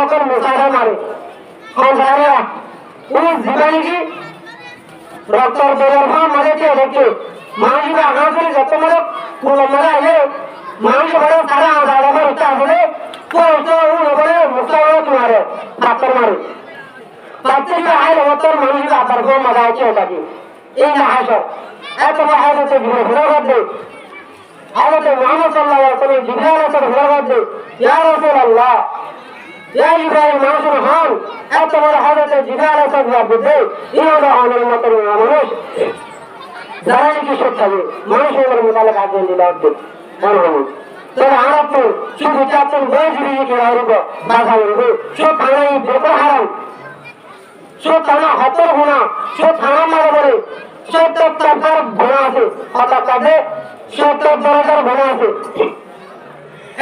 রকম মশারা মারে সংসারে ওই জীবাণী কি রক্তর বেরোর ভাব মাঝেছে দেখে মানুষ আঘাত করে যত মানে কোনো মজা এলে মানুষ বলে তারা আদায় করতে আসলে করে মুখে তোমার ডাক্তার মারে ডাক্তার আইলে মতন মানুষ আদার করে মজা হচ্ছে ওটাকে এই না হাসর এত হাজতে ঘুরে ঘুরে করবে হাজতে মোহাম্মদ সাল্লাল্লাহু আলাইহি ওয়াসাল্লাম জিবরাইল এসে ঘুরে করবে ইয়া রাসূলুল্লাহ ইয়া ইব্রাহিম মানুষের হন এত বড় হাজতে জিবরাইল এসে ঘুরে করবে এই হলো আমাদের মতন মানুষ যারা নাকি সত্য মানুষের মোতালে কাজ দিলে অর্ধেক তবে আমার তো শুধু চারজন বয়স দিকে আরব বাধা বলবে সব থানায় বেকার হারাম সব থানা হতর গুণা সব থানা মারা বলে ৭০ গুণা আছে হঠাৎ কাজে ৭০ গুণা আছে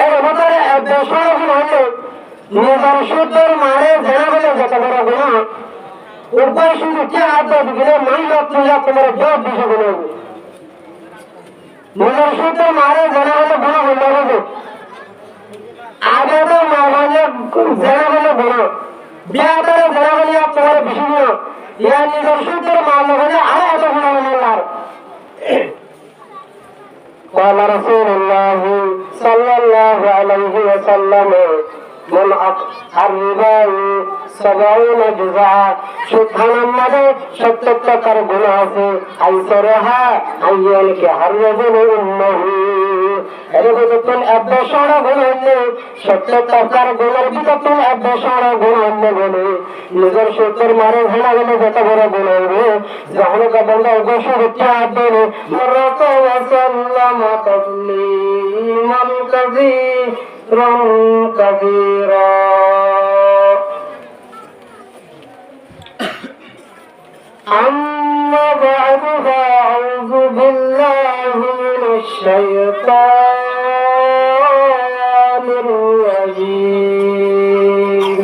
এই বছরে ১০০ গুণ হলে নিজের সূত্রের মারে জানা বলে যত বড় গুণা উপায় শুধু কে হাত দিলে মাইল তোমার জব দিশে গুণ হবে নিজের সূত্রের মারে জানা বলে গুণা বলতে হবে আগে তো মা বলে জানা বলে গুণা বিয়া করে জানা বলে তোমার বেশি গুণা ইয়া নিজের সূত্রের মা বলে আরো এত গুণা বলার قال رسول الله صلى الله عليه وسلم من الربا 70 جزءا সুখানের মধ্যে 70 টাকার গুনাহ আছে আইসরহা আইয়ালকে হারজুল উম্মহু এরকম যখন 100 গুণ হলে 70 টাকার গুণের ভিতর তুমি 100 গুণ হলে বলে নিজের সূত্রের মারে ঘোড়া গেলে যত বড় গুণ হবে যখন বন্ধ গোসর চাঁদ দেবে রত ওয়াসাল্লাম তাসলিমান কাসীরান কাসীরা أما بعد فأعوذ بالله من الشيطان الرجيم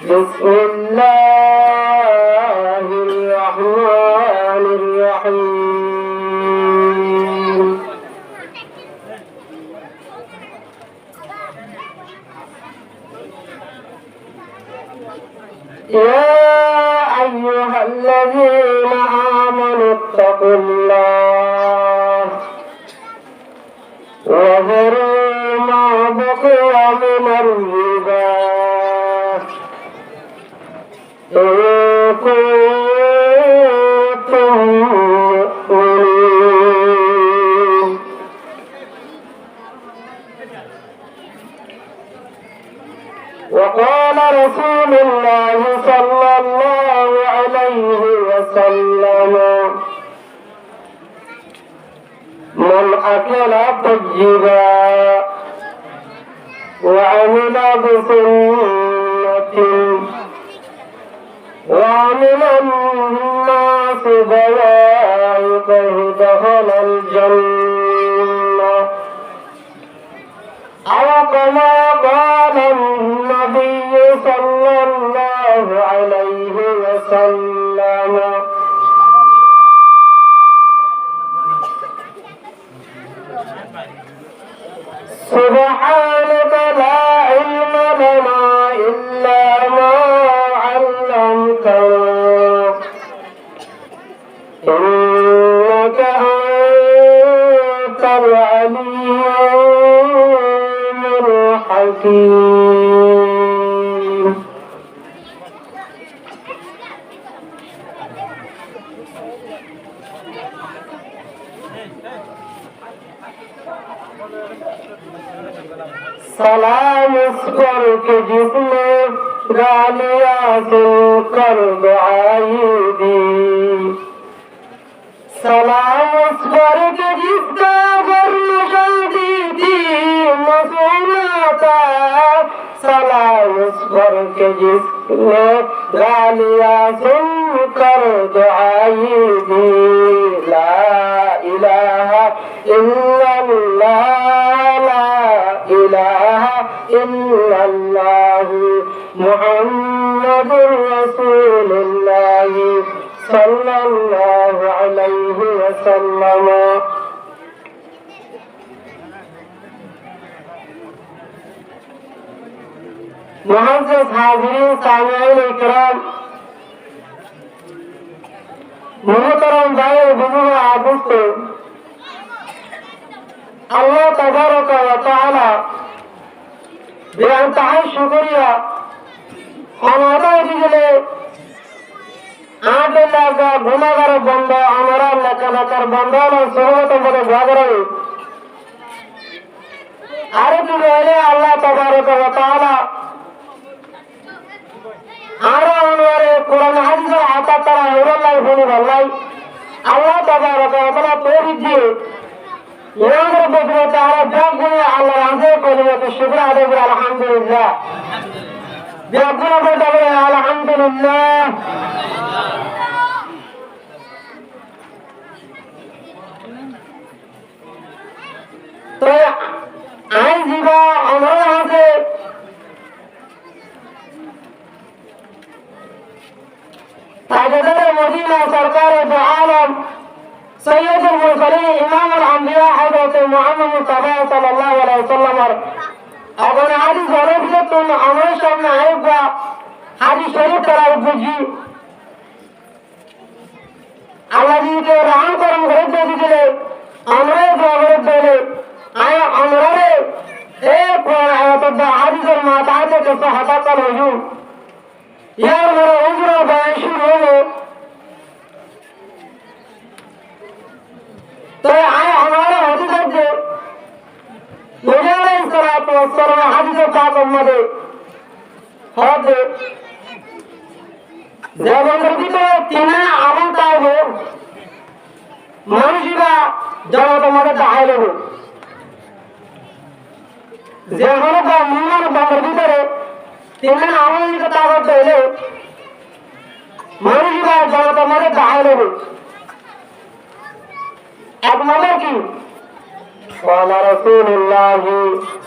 بسم الله الرحمن الرحيم يا أيها الذين آمنوا اتقوا الله وذروا ما بقي من الربا إن كنتم مؤمنين وقال رسول الله صلى الله عليه وسلم من أكل طيبا وعمل بسنة وعمل الناس بوائقه دخل الجنة أو كما قال النبي صلى الله عليه وسلم سبحانك لا علم لنا إلا ما علمتنا إنك أنت العليم الحكيم سلام اسکر کے جس نے گالیاں سن کر دعائی دی سلام اسکر کے جس کا گھر نشاندی تھی نہ سونا تھا سلام اسکر کے جس نے گالیاں سن کر دعائی دی لا الہ الا اللہ إله إلا الله محمد رسول الله صلى الله عليه وسلم मुअज़्ज़ज़ हाज़िरीन सामिईन इकराम मोहतरम भाई बुजुर्ग आदोस्तो अल्लाह तबारक व तआला बेअंतहा शुक्रिया हमारा दिले आठ लाख गुनाहगार बंदा हमारा लकर बंदा और सर्वत मदद भागरे अरे तुझे अल्लाह तबारक व तआला आरा उनवारे कुरान हदीस आता तरा हुरल्लाह बोली वल्लाह अल्लाह तबारक व तआला तौहीद दिए यार बदले तारा जग गुने अल्लाह राज़े को लिए तो शुक्र अदा कर अल्हम्दुलिल्लाह जग गुने बदले अल्हम्दुलिल्लाह तो आज जीवा हमारे यहाँ से ताजदार मदीना सरकार दो आलम सैयद मुरसलीन इमाम अल-अंबिया हज़रत मुहम्मद मुस्तफा सल्लल्लाहु अलैहि वसल्लम अगर हादीस गलत है तो हमारे सामने आएगा हादीस शरीफ तरह बुझी अल्लाह जी के रहम करम करे दे दिले हमरे जोगरे देले आया हमरे एक आयत द हादीस माता के सहाबा का हो यार मेरा उम्र बयान शुरू हो तो आया हमारे हदीस दे मुझे इस तरह तो सर में हदीस पाक उम्मते हद जब अंदर की तो तीन आमल ताए हो मनुष्य का जब तो मदद आए लोग जब का मुन्ना बंदर की तरह तीन आमल की ताकत पहले मनुष्य का जब तो मदद आए लोग अब मदद की قال رسول الله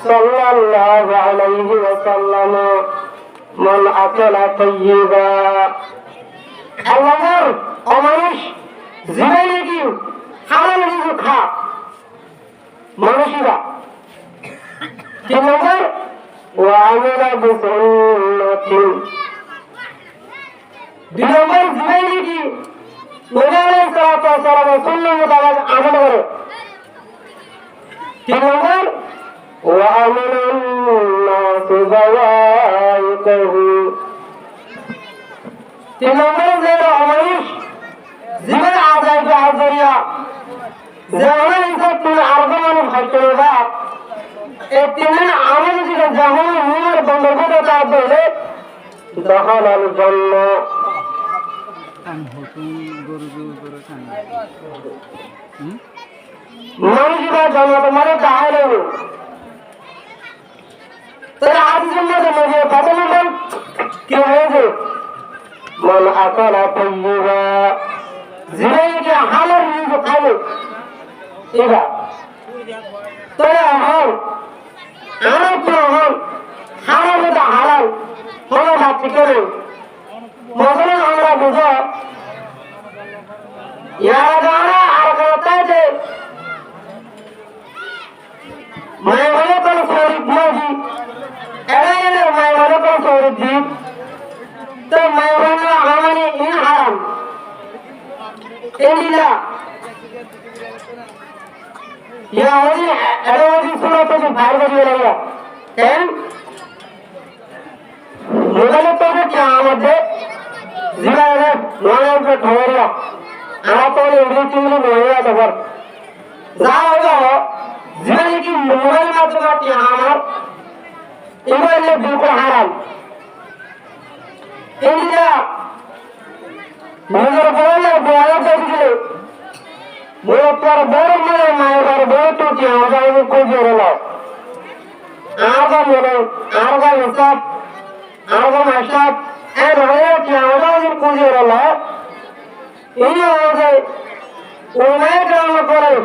صلى الله عليه وسلم من أكل طيبا الله أمانش زمانه کی حلال رزق کھا مانوشی کا تین نمبر وعمل بسنة دو نمبر زمانه کی نبی علیہ الصلوۃ والسلام سنت مطابق عمل کرو तीन नंबर وعمل الناس ذوائقه तीन नंबर जेरो अमरीश जीवन आजाई के आजरिया जहां इसे तीन आर्गमान खर्चेगा एक तीन आमल जी के जहां नूर बंदर को देता बोले दखल अल जन्नह मनुष्य का जन्म तुम्हारे कहा लोग तेरा आज जन्म तो मुझे पता नहीं बन क्यों है जो मन अकल तय्यबा जिंदगी के हालत में जो खाओ इधर तेरा हम आना क्यों हम हालत में तो हालत हमें बात करो मसलन हमारा बुझा यार गाना आर करता है मैं वाले पर सोरी जी ऐसे मैं वाले पर सोरी जी तो मैं वाला हमारे इन हराम इंदिला या होगी ऐसे सुनो तो जो बाहर बजी वाला है मुझे तो क्या आमद है जिला है नॉन पे ठोरिया आप और इंग्लिश में बोलेगा तो पर जाओगा जीवन की मोबाइल माध्यम से हमार मोबाइल में बिल्कुल हराम इंडिया मुझे बोले बोला तो दिले वो पर बोल में मैं पर बोल तो क्या होगा वो कोई जोड़ला आगा मोरे आगा हिसाब आगा माशाब ऐ रोया क्या होगा वो कोई जोड़ला ये हो गए वो मैं काम करे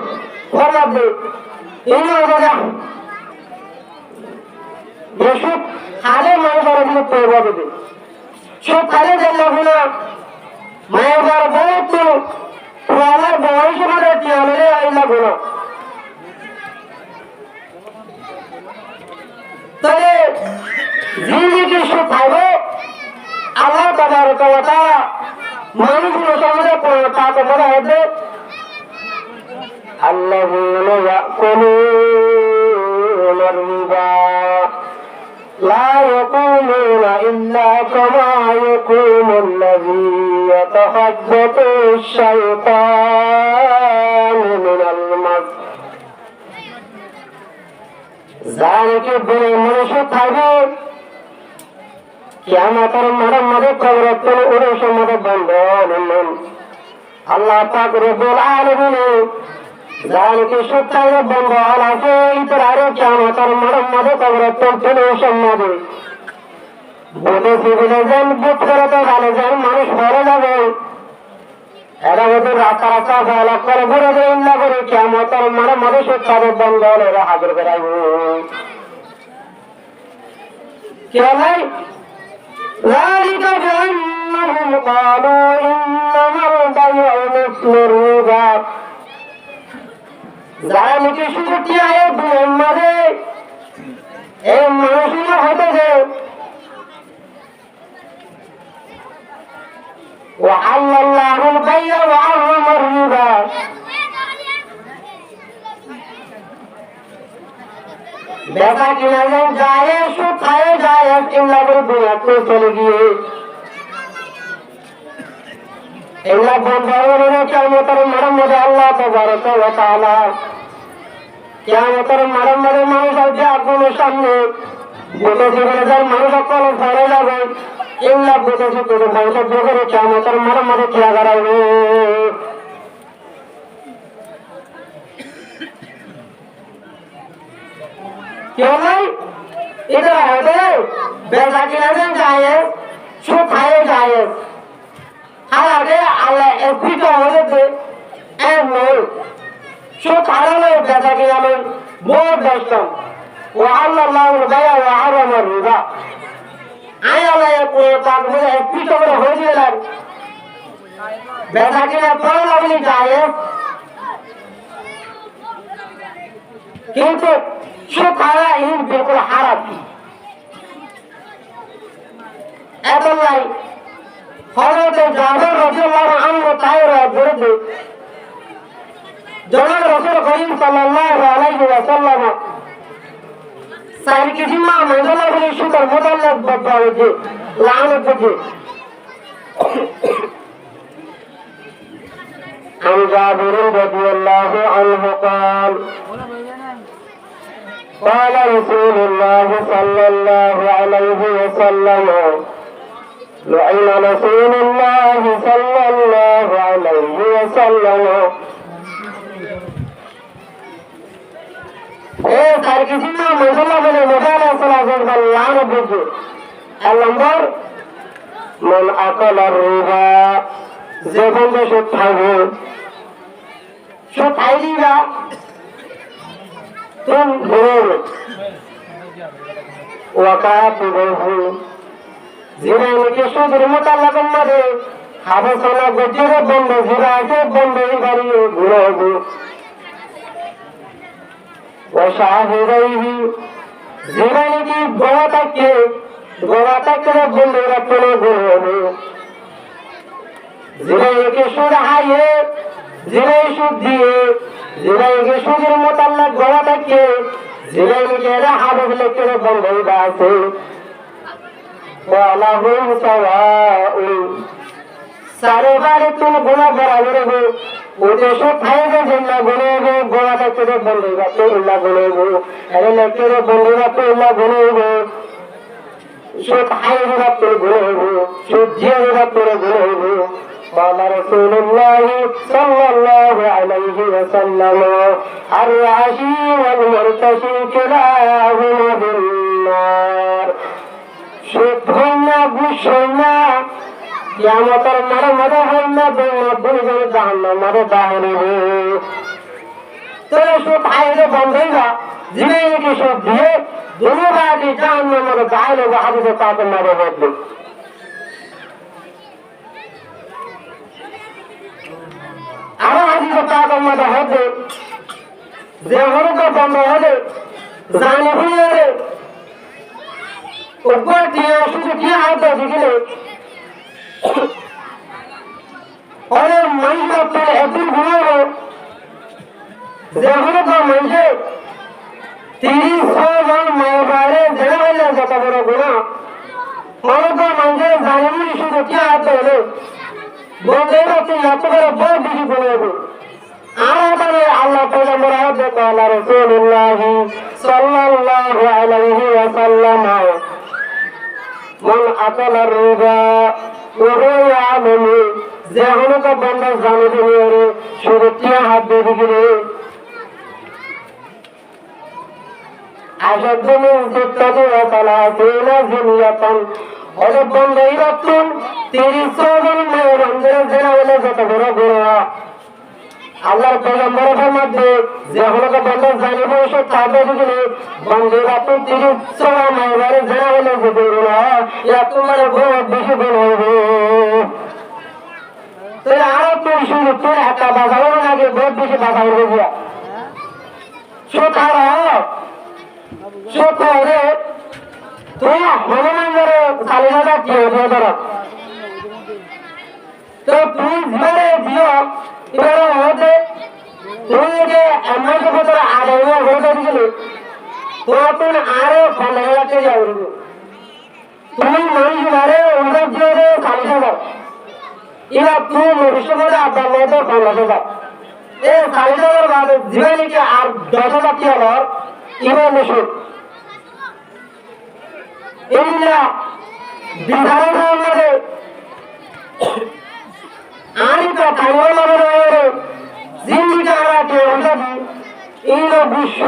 फला दे इन होगा यशुक हाले मैं बार में तोबा दे शो खाले जल्ला गुना मैं बार बहुत तो वाला बहुत से मदद किया मेरे आइला गुना तले জিন্দিগি সুখ খাইবে আল্লাহ তাবারক ওয়া তাআলা মানুষগুলো সমাজে তাকে বলা হয়েছে আল্লাযীনা ইয়াকুলুনা আর-রিবা লা ইয়াকুমুনা ইল্লা কামা ইয়াকুমুল্লাযী ইয়াতাখাব্বাতু আশ-শাইতানু মিনাল মাস যাকে বলে মানুষ থাকবে কিয়ামতের মাঠে খবরতন ওরে সম্মত বন্ধন আল্লাহ পাক রব্বুল আলামিন যাকে সত্যায় বন্ধ আছে ইতরারে কিয়ামতের মাঠে খবরতন তুলে সম্মত বলে জীবনে যেন বুট করতে ভালো যেন মানুষ মরে যাবে এরা ওদের রাস্তা ভালো করে ঘুরে দেয় না করে কিয়ামতের মাঠে সত্যায় বন্ধ হলে হাজির করাইব কেন ذلك بأنهم قالوا إنما البيع مثل الربا ذلك شرطي آيات محمد এই মানুষগুলো হতেছে وحل الله البيع وحرم الربا বেচা কিনা যেন যায় সুদ খায় যায় এগুলা করে দুনিয়াতে চলে গিয়ে এগুলা বন্ধ হয়ে কিয়ামতের মাঠের মধ্যে আল্লাহ তাবারক ওয়া তাআলা কিয়ামতের মাঠের মধ্যে মানুষ আসবে আগুনের সামনে বলে জীবনে যার মানুষ সকল ফলে যাবে এগুলা বলেছে করে মানুষের করে কিয়ামতের মাঠের মধ্যে খেয়া দাঁড়াবে क्यों नहीं इधर होते बेचा किना से जाए सो खाए जाए हर आगे अल्लाह एफी तो होते थे ऐ नहीं सो खाना नहीं बेचा किना में बहुत बेचता वो अल्लाह गया वो हराम रिबा आए अल्लाह ये कोई बात मुझे एफी तो मेरे हो गया लग बेचा किना पर लगनी जाए किंतु সুদ খাওয়া এই বিলকুল হারাম এতলাই হযরত জাবের রাদিয়াল্লাহু আনহু তাইরা বিরুদ্ধে জনাব রাসূল করিম সাল্লাল্লাহু আলাইহি ওয়াসাল্লাম সাইর কিসমা মঙ্গলা বলে সুদের মোতাল্লাক বদবা হয়েছে লানত হয়েছে عن جابر رضي الله عنه قال قال رسول الله صلى الله عليه وسلم لعن رسول الله صلى الله عليه وسلم তার কিছু না মশলা বলে মোবাইল চলাচল লাভ বুঝে এক নম্বর মন আকলার রিবা যে বন্ধু সুদ খাবে সুদ খাইলি না तुम घोर वकातिबहु जिराने के सुदर मुताल्लक मदे हाबसना गजरे बंद जिराके बंद इबारी घुरोगु वशाहिरैहि जिराने की गोवा तक रे बंद रखने घुरोगु जिराने के सुद हाये जिराई सुद दिए জিরাইকে সুদের মোতাল্লাক গলা থাকে জিরাইকে হাবস লেখে বন্ধ হইবা আছে ওয়ালাহুম সাওয়াউন সারে বারে তুমি গুনাহ বরাবর হবে ওতে সব খাইবে জন্য গুনাহ গলা থাকে বন্ধ হইবা তো ইল্লা গুনাহ আরে লেখে বন্ধ হইবা তো ইল্লা গুনাহ সব খাইবে তো গুনাহ সব জিয়াবে তো গুনাহ قال رسول الله صلى الله عليه وسلم الراشي والمرتشي كلاهما بالنار شبهنا بشرنا কিয়ামতের মাঠে হইনা দুইজন জাহান্নামের দাহনে তোরা সুদ খাইলে বন্ধ হইবা জিনাইকে সুদ দিয়ে দুনিয়াকে জাহান্নামের দাহনে হাদিসে তাকে মারে বদলে আরো হাদিসে তাকে মারে হবে যে হরকে বন্ধ হবে জানি হইলে উপর দিয়ে শুধু কি হাত দিলে ওরে মানুষ আপনার একদিন ঘুমাবো যখন মানুষে 30 জন মায়ের বাইরে জেনে হইলে যত বড় গুণা অনেক মানুষের জানি শুধু কি হাত হলো বন্ধের তুই এত বড় বড় বেশি ঘুমাবো আর আল্লাহ পয়গম্বর হযরত আল্লাহ রাসূলুল্লাহ সাল্লাল্লাহু আলাইহি ওয়াসাল্লাম মান আকালা রিবা ওয়া হুয়া ইয়ালামু যে হলো বান্দা জানে দিলে শুধু কি হাত দিয়ে দিলে আশাদ মিন সিত্তাতি ওয়া সালাসিনা জিনিয়াতান ওরে বন্ধ ইরাতুন 30 জন মেয়ে বন্ধের জেনা হলে যত বড় গুনাহ আল্লাহর পয়গম্বরের মধ্যে যে হলো বন্ধ জানিব সে তাদের দিলে বন্ধের আপনি 30 জন মেয়ের জেনা হলে যে গুনাহ ইয়া তোমার বড় বেশি গুণ হবে তো আর তুই শুধু তোর একটা বাজানো লাগে বহুত বেশি বাধা হয়ে গিয়া সোতারে তুই হনুমান ধরে চালিয়ে কি হবে ধর তো তুই ধরে দিও এবারে হতে তুই যে আমার কথা আড়াই হয়ে দিলি তখন আরো 15,000 যাও তুমি মানুষ মারে ওদের দিয়ে 40,000 এবার তুই ভবিষ্যতে আপনার মধ্যে 15,000 এই 40,000 বাদে জীবনীকে আর 10,000 কি হল এবার নিশুক এইগুলা বিধানের মধ্যে আমি তো কাঙ্গল মানে জিন্দিকে আমরা কেউ যাবি এইগুলো বিশ্ব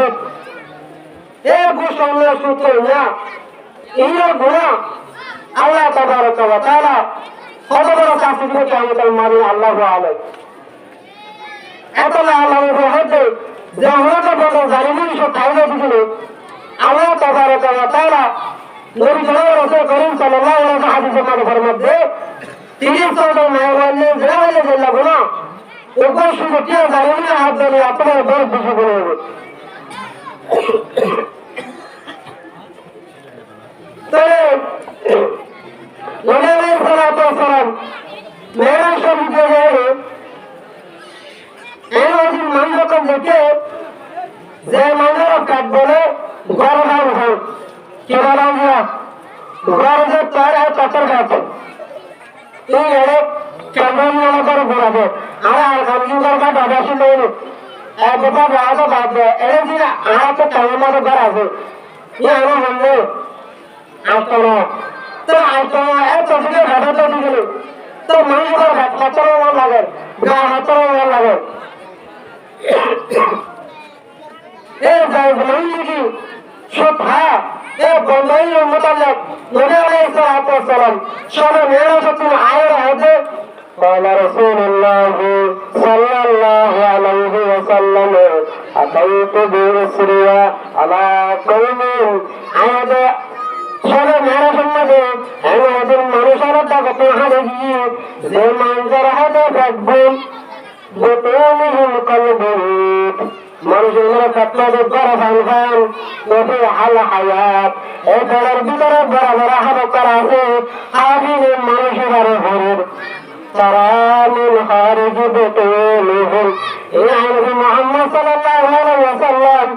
এই বিশ্ব সূত্র না এইগুলো গুণা আল্লাহ তাবারক ওয়া তাআলা কত বড় শাস্তি দিবে কিয়ামতের মাঠে আল্লাহ আলাইহি এত আল্লাহ হতে যে হতে বড় জালিম সব খাইয়ে দিছিল আল্লাহ তাবারক ওয়া তাআলা নবী রাসূল করিম সাল্লাল্লাহু আলাইহি ওয়াসাল্লাম হাদিসের মধ্যে 30 জন মায়াবান্নে জানালে বলল গুনাহ ওপর শুধু কি জালিমের হাত ধরে আপনার বড় বেশি গুনাহ হবে তবে নবী সাল্লাল্লাহু আলাইহি ওয়াসাল্লাম মেরাজ শরীফে গিয়ে এই মানুষকে দেখে যে মানুষের কাজ বলে গরম হয় কি বলাম গরম যে তার আর পাথর খাচ্ছে এই এড়ে কেমন মনে ঘোরাবে আর কম্পিউটার কাজ অবশ্যই নেই এক কথা বলা বাদ এড়ে দিন আর তো কেমন মতো ঘর আছে আমার মনে আসতো না তো আসতো এত থেকে ঘাটাতে দিল তো মানুষের বাচ্চারও মন লাগে গা হাতেরও মন লাগে এই কি সব হ্যাঁ এই বন্ধই মোতালেক নবী আলাইহিস সালাতু ওয়াস সালাম সব মেরাজতুল আয়রা হতে قال رسول الله صلى الله عليه وسلم أتيت بإسرية على قوم عاد সব মেরাজের মধ্যে আমাদের মানুষের দাগত হারে গিয়ে যে মানুষের হাতে রাখবেন গোপনীয় কলবে মানুষের মনে পেট্রোল বড় ভাঙান নদী হাল হায়াত এই ঘরের ভিতরে বড় বড় হাত করা আছে আবির মানুষের আরো ঘরের তারা মিল হারে বেতন এই আইন মোহাম্মদ সাল্লাল্লাহু আলাইহি ওয়াসাল্লাম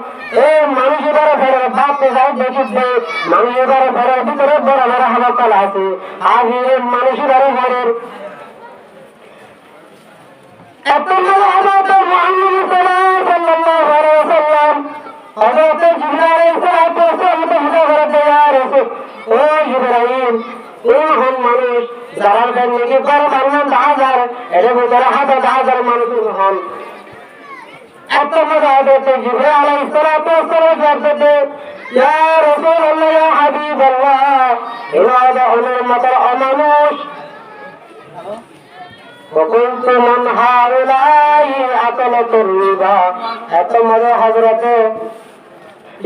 এই মানুষের আরো ঘরের বাপ যাই দেখিবে মানুষের আরো ঘরের ভিতরে বড় বড় হাত করা আছে আবির মানুষের আরো ঘরের এত বড় হাত মোহাম্মদ সাল্লাল্লাহু আলাইহি ওয়াসাল্লাম হযরত জিবরাইল আলাইহিস সালাম ঘরে তৈয়ার আছে ও ইব্রাহিম এই হন মানুষ যারা নাকি করে বানান 10,000 এর ভিতরে 1000 মানুষ হন এত বড় হযরত জিবরাইল আলাইহিস সালাম বলতে ইয়া রাসূলুল্লাহ ইয়া হাবিবাল্লাহ ইলাদা ওনার মত অমানুষ وكنت من هؤلاء أكلة الربا أتمنى حضرته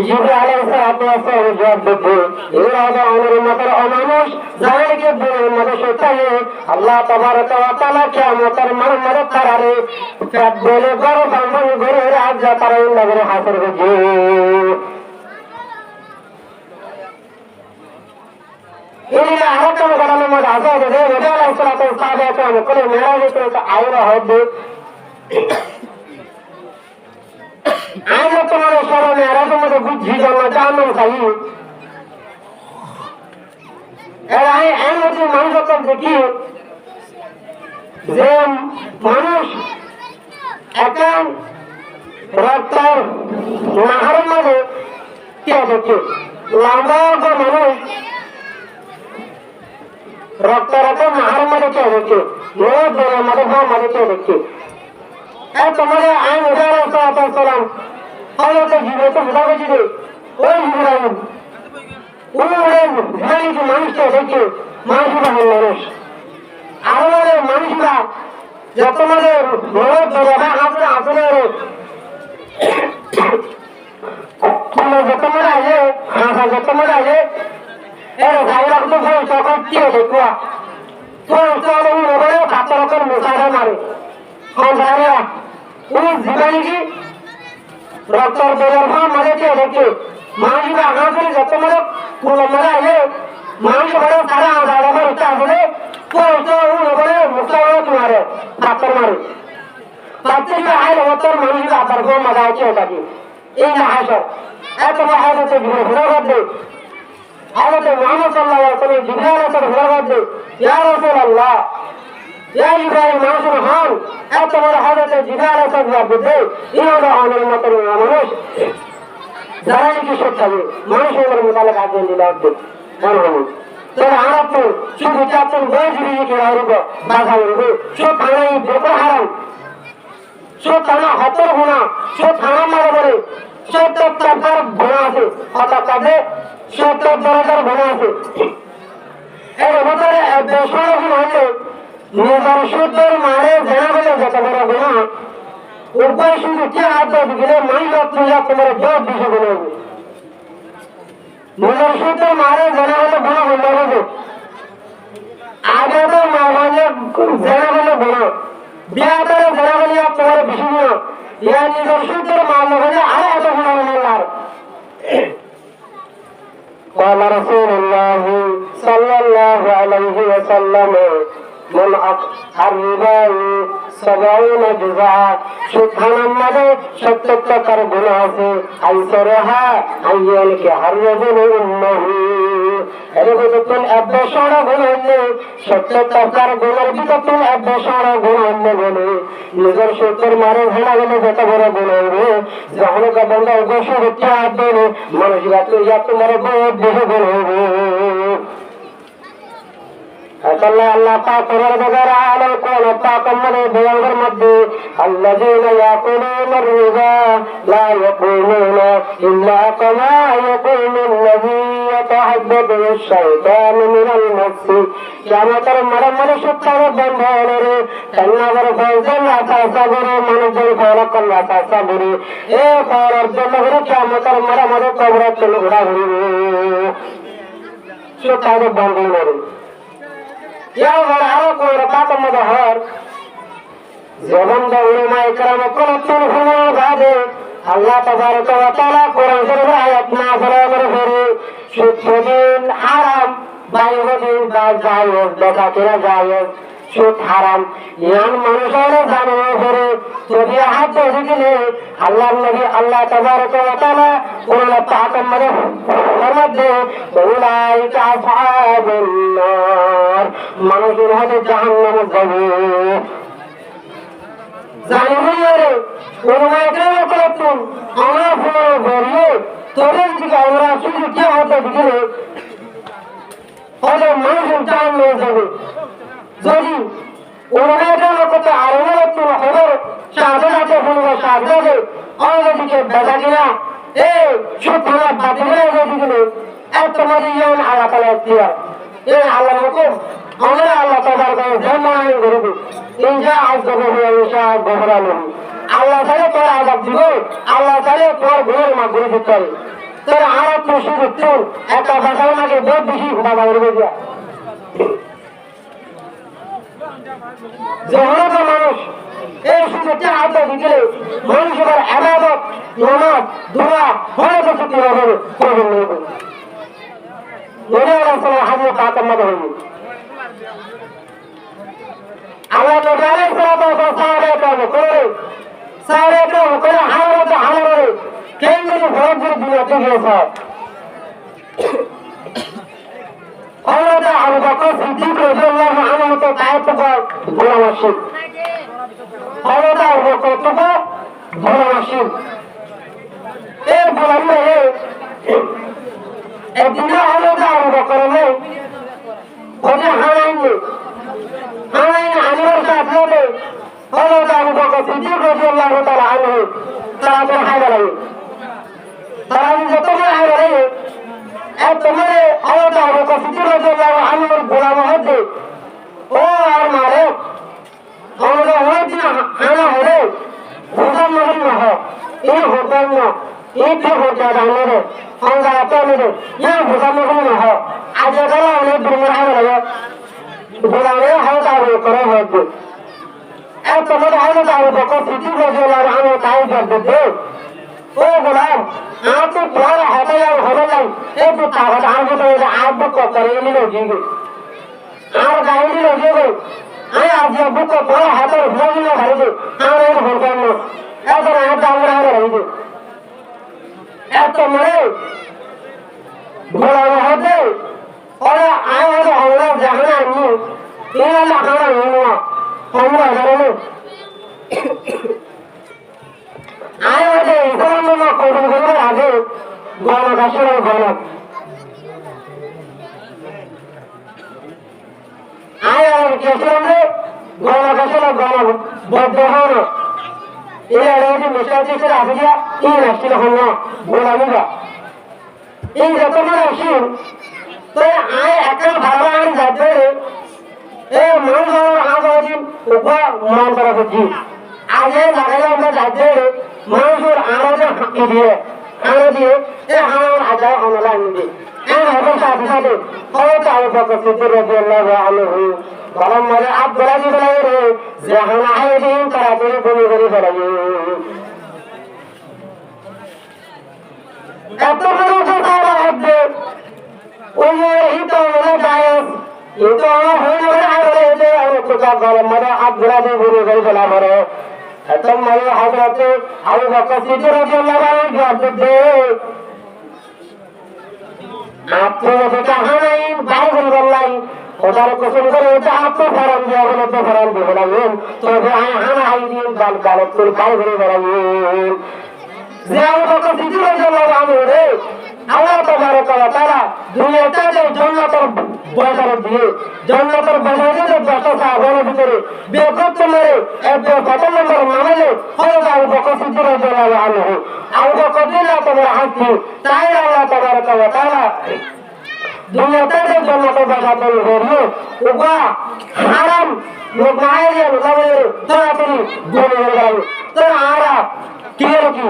জিবরাইল আলাইহিস সালাম জবাব দিতে ইরাদা আমার মতের অমানুষ যাদেরকে বলে মতে শয়তানে আল্লাহ তাবারক ওয়া তাআলা কিয়ামতের মানমরে তারারে পেট বলে গরো বান্ধন ঘরে রাত যা তারা ইল্লাহরে হাসর হবে আজাদ রে নবী আলাইহিস সালাতু ওয়াস সালাম করে মেরাজে তো আইরা হবে আমরা তোমার সবাই মেরাজের মধ্যে বুঝি জানা জানো খাই এর আই মধ্যে মানুষ দেখি যে মানুষ এখন রক্তের নাহারের মাঝে কে দেখে লম্বা মানুষ রক্তের এখন নাহারের মাঝে কে দেখে মাঝে ভাব মাঝে কে দেখে তোমাদের আইন উদাহরণ হয়তো জীবিত বুঝাবেছি রে ওই ইব্রাহিম মানুষকে দেখে মানুষরা হল মানুষ আমাদের মানুষরা যে তোমাদের আসলে যতমরা আছে হাসা যতমরা আছে এর ভাইরা তো সকল দিয়ে দেখুয়া ছাত্রকের মশারে মারে জীবাণী রক্তর বেরোর ভাব মাঝে দেখে মানুষরা আঘাত করে যতমরা মজা আছে মানুষ বড় সারা আদালতের উত্তর আসলে মারে পাথর মারে পাথর আইল মতন মানুষরা আবার গো মজা আছে ওটাকে এই না হাসর এত হাজতে ঘুরে ঘুরে হাজতে মোহাম্মদ সাল্লাল্লাহু আলাইহি ওয়াসাল্লাম জিবরাইল ঘুরে ঘুরে ইয়া রাসূলুল্লাহ ইয়া ইব্রাহিম মানুষের হন এত বড় হাজতে জিবরাইল ঘুরে এই হলো আমাদের মতন মানুষ যারা কি সত্যাবে মানুষের মোতালে কাজ দিল হন তোর আরব শুধু চারজন বয়স দিকে আরব বাধা উঠবে সব থানায় বেতন হারাম সব থানা হতর গুণা সব থানা মারা বলে ৭০ গুণা আছে হঠাৎ কাজে ৭০ গুণা আছে এর ভেতরে ১০০ গুণ হলে নিজের সূত্রের মারে জানা বলে যত বড় গুণা উপায় শুধু কে হাত দিলে মাইল তোমার জোর দিশে গুণ হবে নিজের সূত্রের মারে জানা বলে গুণা হইলে হবে আগে তো মা মানে জানা বলে গুণা বিয়া করে জানা বলে তোমার বেশি গুণা ইয়া নিজের সূত্রের মা হলে আরো এত গুণা আল্লাহর قال رسول الله صلى الله عليه وسلم من الربا 70 جزءا সুখানার মাঝে 70 টাকার গুনাহ আছে আইসরহা আইয়াল কে হর রজুল উম্মহু এরে যতক্ষণ 100 গুণ হলে 70 টাকার গুণের ভিতর 100 গুণ হলে বলে নিজের সূত্রের মারে ভেড়া গেলে যত বড় গুণ হবে যখন বন্ধ অবশ্য হচ্ছে আদরে মানুষ রাত্রে যা তোমার বহুত বেশি গুণ হবে الله پاک پروردگار عالم کون پاک من بیانگر مدی الذين يأكلون الربا لا يقومون إلا كما يقوم الذي يتعبده الشيطان من المس কিয়ামতের মারামারি সত্যার বন্ধ হলে কন্যাগর ফয়জল আসাসাবরে মানুষের ফয়রকল আসাসাবরে এ ফয়র জন্য কিয়ামতের মারামারি কবরের চলে উড়া ঘুরবে সত্যার বন্ধ হলে يوم عرق ورقاق مظهر زمن دولما إكرام قلتن هنا بعده الله تبارك وتعالى قرآن شرف آيات نازل مرفري شدين حرام بايودين جائز بكاتنا جائز সুদ হারাম ইয়ান মানুষের জানানো করে যদি হাত দিলে আল্লাহর নবী আল্লাহ তাবারক ওয়া তাআলা কোরআন পাকের মধ্যে উলাইকা আসহাবুন নার মানুষের হাতে জাহান্নামে যাবে জানি রে কোরআন কেন করতেন আমরা ফুলে গড়িয়ে তোদের দিকে আমরা শুধু কি হাতে দিলে হলে মানুষের জাহান্নামে যাবে যদি ওনাদের লোকতে আরো খবর সাধনাতে শুনবো সাধনাতে অন্যদিকে বেজা কিনা এ সুতরাং বাতিলের দিকে এত মরিয়ান আল্লাহ তাআলা দিয়া এ আল্লাহ হুকুম আমরা আল্লাহ তাআলার কাছে জন্মাই করব ইনশা আল্লাহ ইনশা গফরান আল্লাহ তাআলা তোর আযাব দিব আল্লাহ তাআলা তোর গুনাহ মাফ করে দিতে পারে তোর আরাত শুরু তোর একটা বাসায় নাকি বহুত বেশি বাবা করবে দিয়া জহরত মানুষ এই সুযোগটা হাত দিলে মানুষ এবার ইবাদত নামাজ দোয়া অনেক কিছু কিভাবে করবেন নবী আলাইহিস সালাম হাদিস পাকের মধ্যে হইল সারে তো করে হারাতে হারারে কেন যদি ভোট দিয়ে দুনিয়াতে গিয়েছে আবু বকর সিদ্দিক রাদিয়াল্লাহু আনহু তো কায়েত গোলাম আশিক আবু বকর তো গোলাম আশিক এই গোলাম রে একদিন আবু বকর নে ওটা হারাইনি আমির সাথে আবু বকর সিদ্দিক রাদিয়াল্লাহু তাআলা আনহু তারা তো হায়দা লাগে তারা যতবার হায়দা লাগে তোমার আবু বকর সিদ্দিক রাদিয়াল্লাহু আনহুর গোলাম হতে ও আর মারে আমরা হইছে হানা হরে গোলাম না হয় এই হোটেল না এই তো হোটেল আমারে আমরা আপনাদের এই গোলাম না হয় আজ গেল অনেক দূর হায়দা লাগে গোলামে হায়দা করে হতে তোমার আবু বকর সিদ্দিক রাদিয়াল্লাহু আনহু তাই করতে ও গোলাম আপনি বড় হবে হবে না এই তো তাহলে আবু তো আবু করে নিলো জিগে আর গাইলি লোগে আমি আজকে বুক বড় হবে হবে না ভাই আর এর হবে না এখন আজ আমরা আর রইবে এত মরে গোলাম হবে ওরা আয় আমরা জানা নি এরা লাগানো না আমরা জানো আয় ওদের ইসলাম না কবুল করার আগে গণক আসলে গণক আয় আর কেসলাম রে গণক আসলে গণক বদ্ধ হন এরা রয়েছে মিশাইতেছে আসিয়া এই রাষ্ট্রীয় হন না গোলামিরা এই যত মানে আসুন তো আয় এখন ভালো আনি যাবে এ মানুষ আদিন উপা মান করা হচ্ছে আগে লাগাই আমরা যাবে মানুষের আরো হাঁকি দিয়ে আরো দিয়ে এ আমার আজায় অনলা আনি দিয়ে এখন সাথে সাথে হয়তো আবু বকর সিদ্দিক রাদিয়াল্লাহু আনহু গরম মারে আপ গলা দিয়ে বলে রে যখন আয় দিন তারা করে গুলি করে বলে এত বড় কথা হবে ওই হিত মনে যায় হিত হয়ে গেলে আর তো গরম মারে আপ গলা দিয়ে গুলি করে বলা করে এত মারে হযরত আবু বকর সিদ্দিক রাদিয়াল্লাহু আনহু জবাব দে আপনি যেটা হারাইন বাইরে বললাই ওটার কসম করে ওটা আপনি ফরান দিয়ে হলো তো ফরান দিয়ে বলাইন তবে হারাই দিন গাল গাল তোর বাইরে বলাইন যে আবু বকর সিদ্দিক রাদিয়াল্লাহু আনহু রে আল্লাহ তাবারক ওয়া তাআলা দুনিয়াতে জান্নাতের বাজার দিয়ে জান্নাতের বাজারে যে বসা সাগরের ভিতরে বেকত মেরে এক কত নম্বর মানলে হযরত আবু বকর সিদ্দিক রাদিয়াল্লাহু আনহু আবু বকর দিলা তোমার হাতে তাই আল্লাহ তাবারক ওয়া তাআলা দুনিয়াতে যে জান্নাতের বাজার তৈরি করলো ওগা হারাম লোকায়ে লোকায়ে তাড়াতাড়ি বলে গেল তো আরা কি কি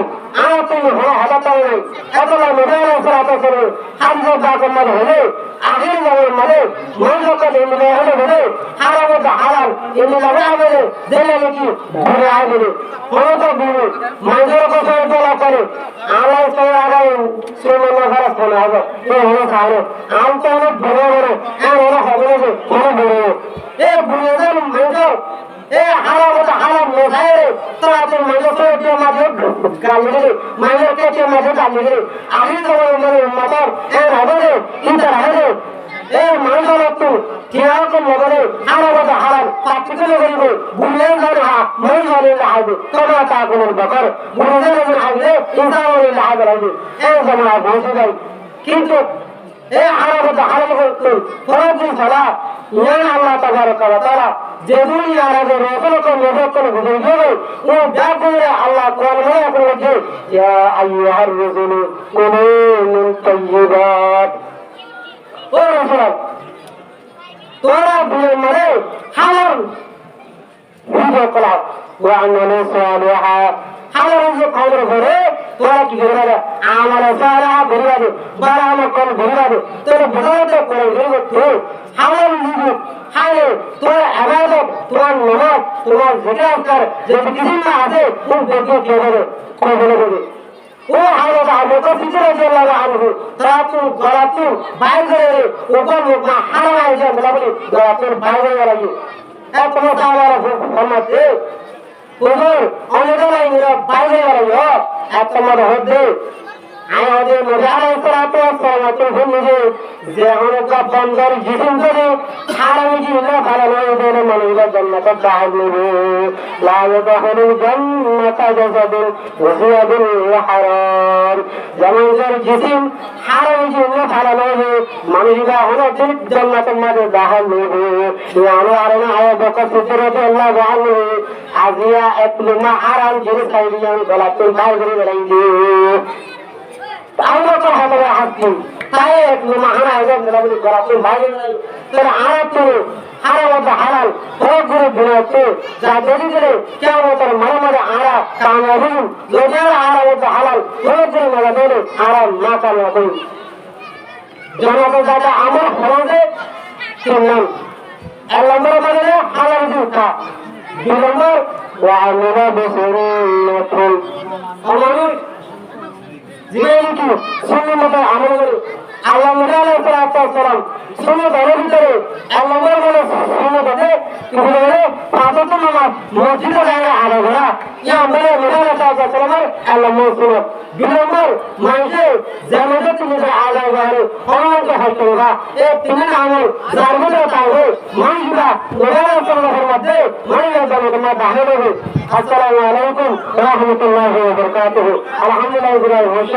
আপনি হলো হাজার নাই এতলা মেধার সাথে করে হামজা দাগম হলে আখির জায়গার মানে মনকে নিয়ে হলে বলে হারাম তো হারাম এমনি লাগে আমাদের দেলে নাকি ঘুরে আয় বলে হলো তো বলে মাঝের কথা বলা করে আলাই তো আগাই শ্রমণ ঘরে ফোন হবে এ হলো সারে আম তো অনেক বড় বড় আর ওরা হবে না বড় বড় এ বুঝেন মেজর এ হারাম তো হারাম মেধায় তোরা তো মানুষের যে মাঝে গালি মানুষের কেটে মাঝে গালি আমি তো মাতার এ হবে ইন্টার হবে এ মানুষের তো কিরকম হবে হারাম তো হারাম পাঁচটি করিব বুঝলেন জানে হা মই জানে লাগবে তোমরা তা কোন বকর বুঝলেন লাগবে ইনসানের লাগবে লাগবে এই জানা বসে যাই কিন্তু এ হারাম তো হারাম করতে ফরজ সালা ইয়ান আল্লাহ তাবারক ওয়া তাআলা যে দুনিয়া আরবে রসুলকে নবুয়ত গুণ দিবে ও ব্যাকুরে আল্লাহ কোরআনে আপনি বলছে ইয়া আইয়ুহার রাসূল কুলু মিন তাইয়্যিবাত ও রাসূল তোরা বিয়ে মানে হালাল বিয়ে করা ওয়া আননা সালিহা হালাল যে খবর করে তোরা কি করবে আমার সারা ঘুরাবে বারাম কোন ঘুরাবে তোর বড় করে ঘুরবে হালাল নিবে হালে তোর ইবাদত তোর নামাজ তোর জিকির যদি কিছু না আছে তুমি দেখো কি হবে কবলে হবে ও হালে আবু বকর সিদ্দিক রাদিয়াল্লাহু আনহু তাতু গলাতু বাইরে ওপর মুখ হারাই যায় বলে গলাতুর বাইরে লাগে এত তাআলা ফরমাতে হুজুর অনেকলাই নিরব বাইরে গেল একটা মতো হচ্ছে আমাদের নবী আলাইহিস সালাতু ওয়াস সালাম নিজে যে অনেক বন্দর জিসিম করে হারামি জিনা ভালো নয় বলে মানুষের জান্নাতে দাখিল নেবে লা ইয়াদখুলুল জান্নাতা জাসাদুন ওয়াজিয়াদুল হারাম যেমন যার জিসিম হারামি জিনা ভালো নয় মানুষেরা অনেক জান্নাতের মধ্যে দাখিল নেবে ইয়ানো আরেনা আয়া বকর সিদ্দিক আল্লাহু আনহু আজিয়া একলুমা হারাম জিনিস খাইলিয়ান গলাতে বাইরে বেরাইছে আমরা তো আমাদের হাসি তাই এক মাহানা একদম বলি গলাতে বাইরে তাহলে আরাম তো আরাম হালাল বহুত গুরু বিনাচ্ছে যা যদি দিলে কেমন তার মারে মারে আরাম কামড় লোকের আরাম হালাল বহুত গুরু মারা দিলে আরাম না কামড় করি জনতা দাদা আমার ফলাতে শুনলাম এক নম্বর মানে হালাল দিতা দুই নম্বর ওয়ামিরা বিসুন্নাতুল আমাদের জীবন কি সুন্নাত মতো আমল করে আল্লাহ নবী আলাইহিস সালাম সুন্নাত এর ভিতরে আল্লাহ বলে সুন্নাত আছে কি বলে পাঁচ ওয়াক্ত নামাজ মসজিদে যায় আলো করা ইয়া আমরা নবী আলাইহিস সালামের আল্লাহ সুন্নাত দুই নম্বর মানুষে জামাতে তুমি আলো করে অনেক হজ করা এই তিন আমল যার মধ্যে পাবে মানুষরা নবী আলাইহিস সালামের মধ্যে মানুষের জামাতে মধ্যে দাখিল হবে আসসালামু আলাইকুম ওয়া রাহমাতুল্লাহি ওয়া বারাকাতুহু আলহামদুলিল্লাহ রাব্বিল আলামিন